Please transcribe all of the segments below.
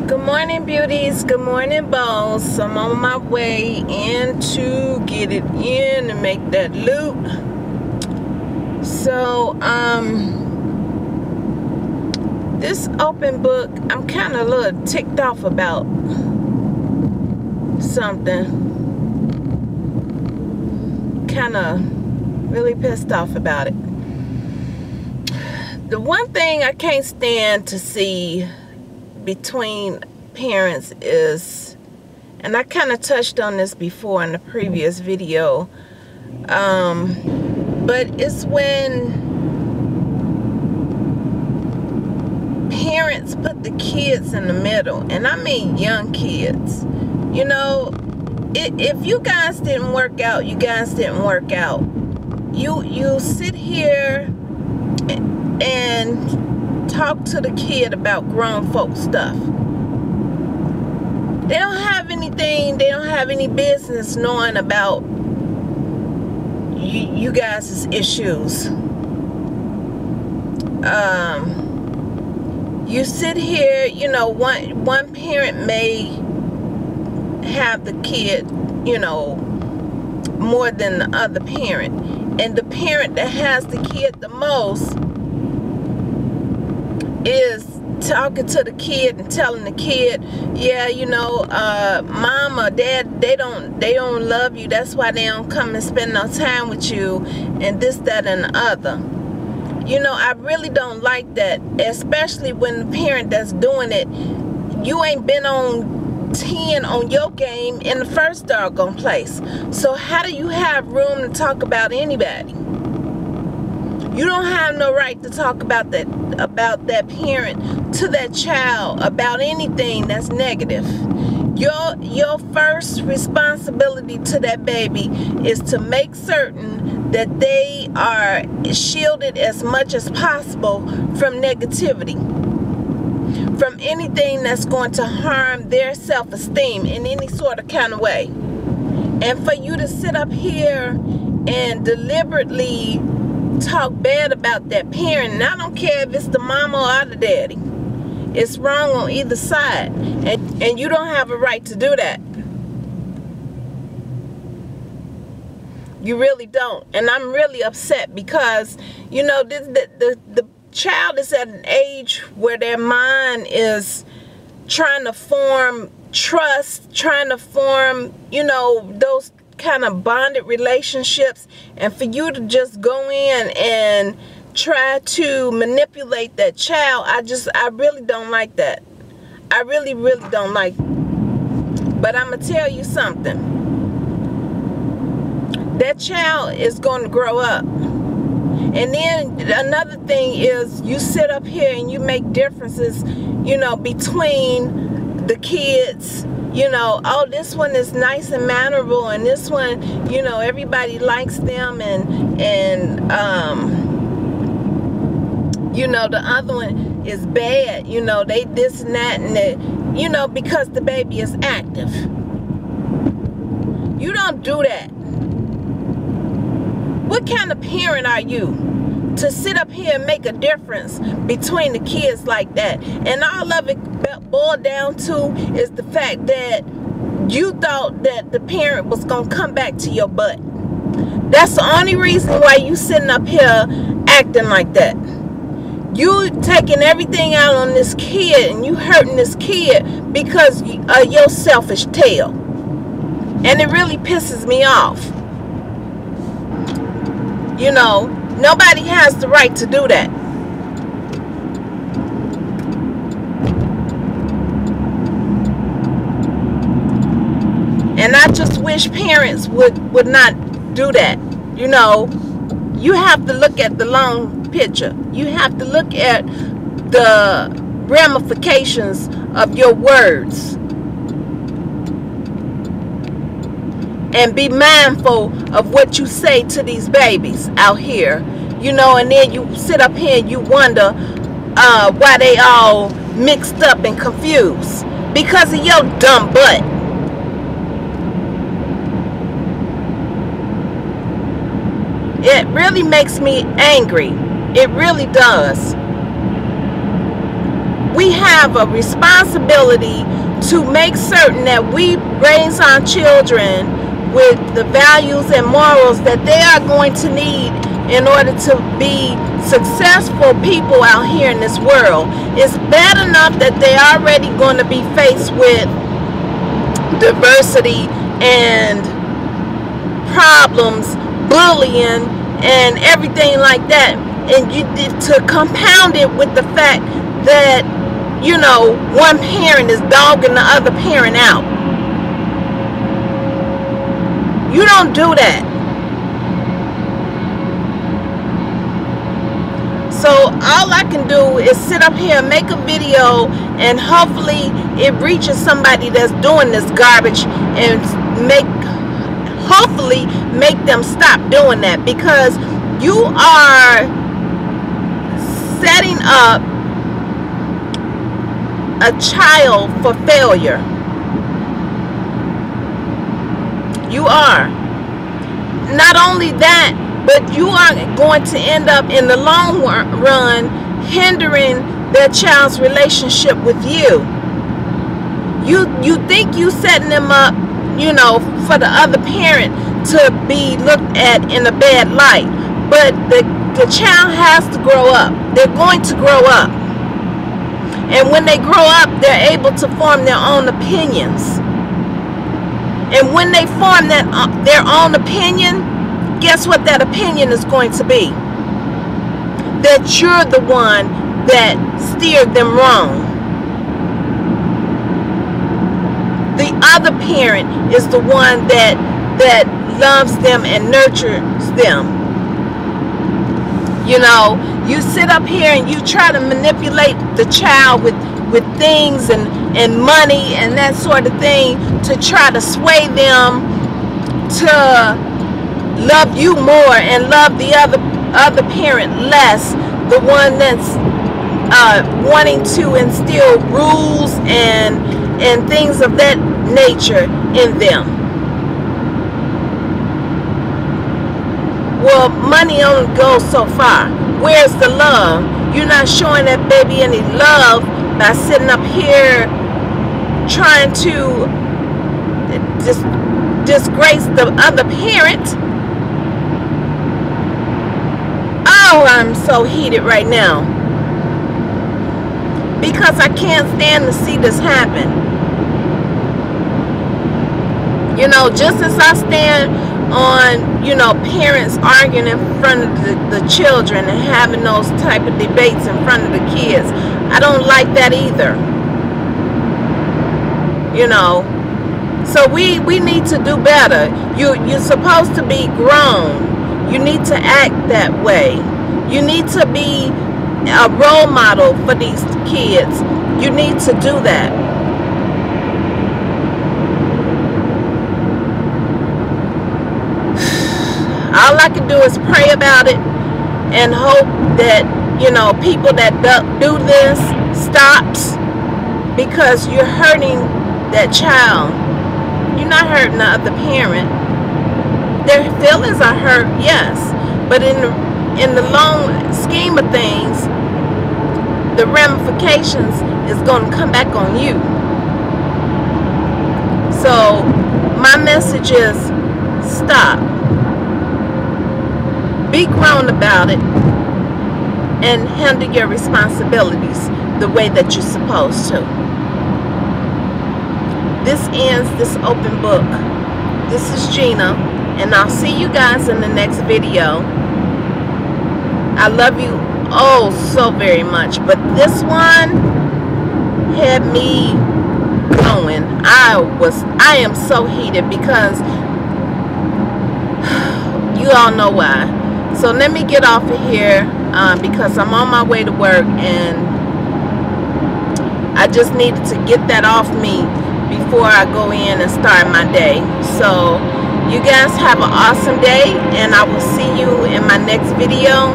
Good morning, beauties. Good morning, boss. I'm on my way in to get it in and make that loot. So, this open book, I'm kind of a little ticked off about something. Kind of really pissed off about it. The one thing I can't stand to see between parents is, and I kind of touched on this before in the previous video, but it's when parents put the kids in the middle, and I mean young kids. You know, if you guys didn't work out, you guys didn't work out. You sit here and talk to the kid about grown folk stuff. They don't have anything, they don't have any business knowing about you guys' issues. You sit here, you know, one parent may have the kid, you know, more than the other parent. And the parent that has the kid the most is talking to the kid and telling the kid, yeah, you know, mom or dad, they don't love you. That's why they don't come and spend no time with you, and this, that, and the other. You know, I really don't like that, especially when the parent that's doing it, you ain't been on 10 on your game in the first doggone place. So how do you have room to talk about anybody? You don't have no right to talk about that parent to that child about anything that's negative. Your first responsibility to that baby is to make certain that they are shielded as much as possible from negativity, from anything that's going to harm their self-esteem in any sort of kind of way. And for you to sit up here and deliberately talk bad about that parent, and I don't care if it's the mama or the daddy, it's wrong on either side, and you don't have a right to do that. You really don't. And I'm really upset because, you know, the child is at an age where their mind is trying to form trust, trying to form, you know, those kind of bonded relationships, and for you to just go in and try to manipulate that child, I really don't like that. I really don't like it. But I'm gonna tell you something. That child is going to grow up. And then another thing is, you sit up here and you make differences, you know, between the kids. You know, oh, this one is nice and mannerable, and this one, you know, everybody likes them, and you know, the other one is bad. You know, they this and that, and that, you know, because the baby is active. You don't do that. What kind of parent are you to sit up here and make a difference between the kids like that? And all of it boiled down to is the fact that you thought that the parent was going to come back to your butt. That's the only reason why you sitting up here acting like that. You taking everything out on this kid, and you hurting this kid because of your selfish tail. And it really pisses me off. You know, nobody has the right to do that. And I just wish parents would not do that. You know, you have to look at the long picture. You have to look at the ramifications of your words. And be mindful of what you say to these babies out here. You know, and then you sit up here and you wonder why they all mixed up and confused. Because of your dumb butt. It really makes me angry. It really does. we have a responsibility to make certain that we raise our children with the values and morals that they are going to need in order to be successful people out here in this world. It's bad enough that they're already going to be faced with diversity and problems, bullying, and everything like that. And you to compound it with the fact that, you know, one parent is dogging the other parent out. You don't do that. So all I can do is sit up here and make a video, and hopefully it reaches somebody that's doing this garbage, and hopefully make them stop doing that, because you are setting up a child for failure. You are. Not only that, but you are going to end up in the long run hindering their child's relationship with you. You think you setting them up, you know, for the other parent to be looked at in a bad light, but the child has to grow up. They're going to grow up, and when they grow up, they're able to form their own opinions. And when they form their own opinion, guess what that opinion is going to be? That you're the one that steered them wrong. The other parent is the one that loves them and nurtures them. You know, you sit up here and you try to manipulate the child with things and money and that sort of thing to try to sway them to love you more and love the other parent less, the one that's wanting to instill rules and things of that nature in them. Well, money only goes so far. Where's the love? You're not showing that baby any love by sitting up here trying to disgrace the other parent. Oh, I'm so heated right now, because I can't stand to see this happen. You know, just as I stand on, you know, parents arguing in front of the children and having those type of debates in front of the kids, I don't like that either. You know, so we need to do better. You're supposed to be grown. You need to act that way. You need to be a role model for these kids. You need to do that. All I can do is pray about it and hope that, you know, people that do this stops, because you're hurting that child. You're not hurting the other parent. Their feelings are hurt, yes, but in the long scheme of things, the ramifications is going to come back on you. So my message is stop. Be grown about it and handle your responsibilities the way that you're supposed to. This ends this open book. This is Gina, and I'll see you guys in the next video. I love you oh so very much, but this one had me going. I am so heated because you all know why. So let me get off of here because I'm on my way to work, and I just needed to get that off me before I go in and start my day. So you guys have an awesome day, and I will see you in my next video.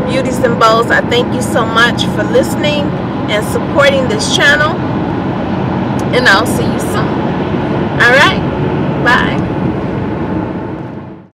Beauties and Bows, I thank you so much for listening and supporting this channel, and I'll see you soon. Alright, bye.